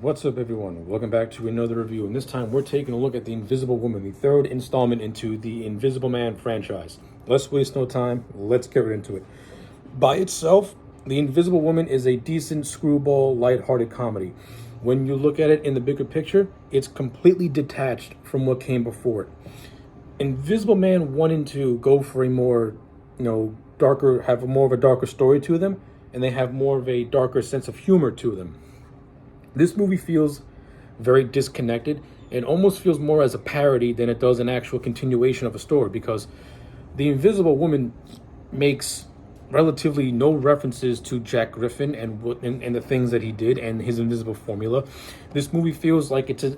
What's up, everyone? Welcome back to another review, and this time we're taking a look at The Invisible Woman, the third installment into the Invisible Man franchise. Let's waste no time, let's get right into it. By itself, The Invisible Woman is a decent screwball, lighthearted comedy. When you look at it in the bigger picture, it's completely detached from what came before it. Invisible Man 1 and 2 go for a more, darker, have more of a darker story to them, and they have more of a darker sense of humor to them. This movie feels very disconnected and almost feels more as a parody than it does an actual continuation of a story, because The Invisible Woman makes relatively no references to Jack Griffin and the things that he did and his invisible formula. This movie feels like it's in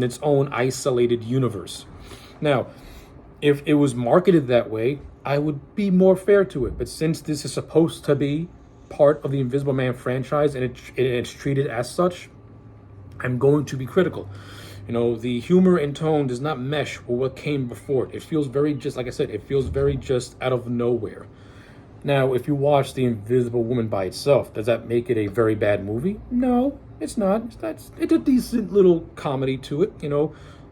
its own isolated universe. Now, if it was marketed that way, I would be more fair to it. But since this is supposed to be part of the Invisible Man franchise and it's treated as such, I'm going to be critical. The humor and tone does not mesh with what came before it. It feels very, just like I said, it feels very just out of nowhere. Now, if you watch The Invisible Woman by itself, does that make it a very bad movie? No, it's not. It's a decent little comedy to it.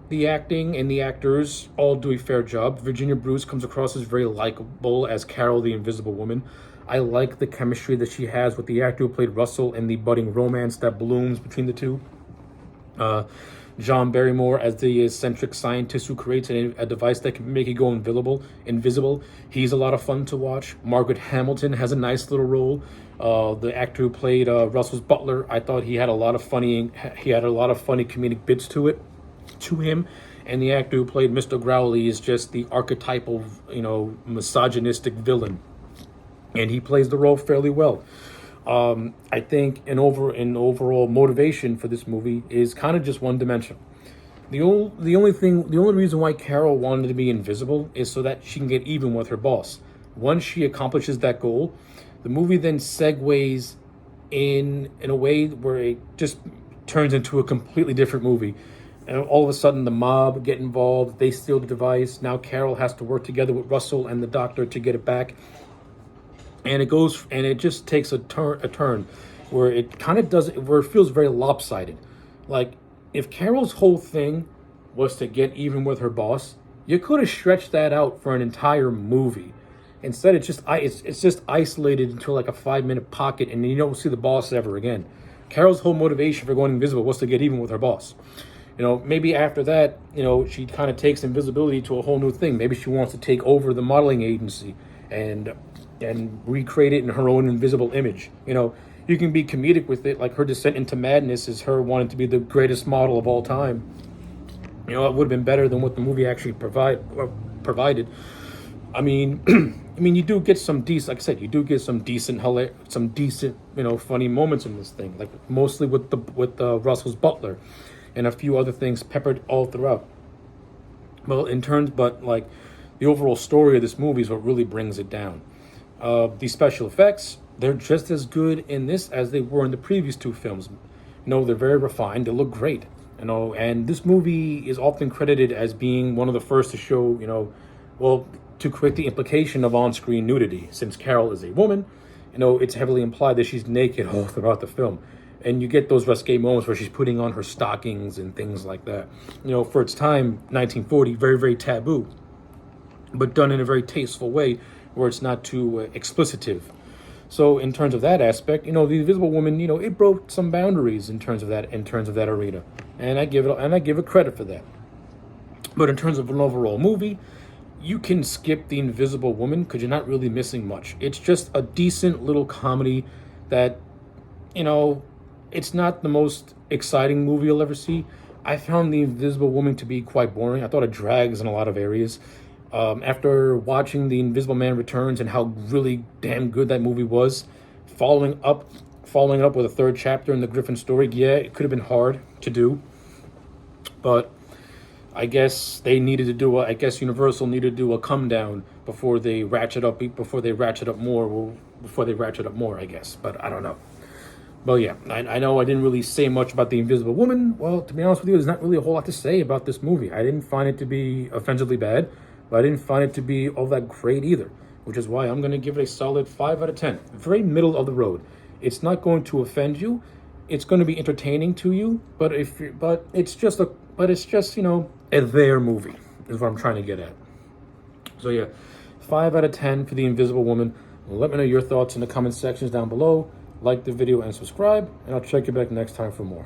The acting and the actors all do a fair job. Virginia Bruce comes across as very likable as Carol, the Invisible Woman. I like the chemistry that she has with the actor who played Russell and the budding romance that blooms between the two. John Barrymore as the eccentric scientist who creates a device that can make you go invisible. He's a lot of fun to watch. Margaret Hamilton has a nice little role. The actor who played Russell's butler, I thought he had a lot of funny comedic bits to him. And the actor who played Mr. Growley is just the archetypal, misogynistic villain. And he plays the role fairly well. I think an overall motivation for this movie is kind of just one dimensional. The only reason why Carol wanted to be invisible is so that she can get even with her boss. Once she accomplishes that goal, the movie then segues in a way where it just turns into a completely different movie. And all of a sudden, the mob get involved. They steal the device. Now Carol has to work together with Russell and the doctor to get it back. And it just takes a turn where it kind of where it feels very lopsided. Like, if Carol's whole thing was to get even with her boss, you could have stretched that out for an entire movie. Instead, it's just isolated into like a 5-minute pocket, and you don't see the boss ever again. Carol's whole motivation for going invisible was to get even with her boss. Maybe after that, she kind of takes invisibility to a whole new thing. Maybe she wants to take over the modeling agency and recreate it in her own invisible image. You can be comedic with it, like her descent into madness is her wanting to be the greatest model of all time. It would have been better than what the movie actually provided. I mean, you do get some decent, like I said, you do get some decent, funny moments in this thing, like mostly with Russell's butler, and a few other things peppered all throughout. But the overall story of this movie is what really brings it down. The special effects, they're just as good in this as they were in the previous two films. They're very refined. They look great. And this movie is often credited as being one of the first to show, to create the implication of on-screen nudity. Since Carol is a woman, it's heavily implied that she's naked all throughout the film. And you get those risque moments where she's putting on her stockings and things like that. For its time, 1940, very, very taboo, but done in a very tasteful way where it's not too explicitive. So in terms of that aspect, The Invisible Woman, it broke some boundaries in terms of that arena, and I give it credit for that. But in terms of an overall movie, you can skip The Invisible Woman because you're not really missing much. It's just a decent little comedy that, it's not the most exciting movie you'll ever see. I found The Invisible Woman to be quite boring. I thought it drags in a lot of areas. After watching The Invisible Man Returns and how really damn good that movie was, following up with a third chapter in the Griffin story, yeah, it could have been hard to do. But I guess Universal needed to do a come down before they ratchet up more, I guess. But I don't know. Well, yeah, I know I didn't really say much about The Invisible Woman. Well, to be honest with you, there's not really a whole lot to say about this movie. I didn't find it to be offensively bad, but I didn't find it to be all that great either, which is why I'm going to give it a solid 5 out of 10. Very middle of the road. It's not going to offend you. it's going to be entertaining to you, but it's just, you know, a their movie is what I'm trying to get at. So yeah, 5 out of 10 for The Invisible Woman. Let me know your thoughts in the comment sections down below. Like the video and subscribe, and I'll check you back next time for more.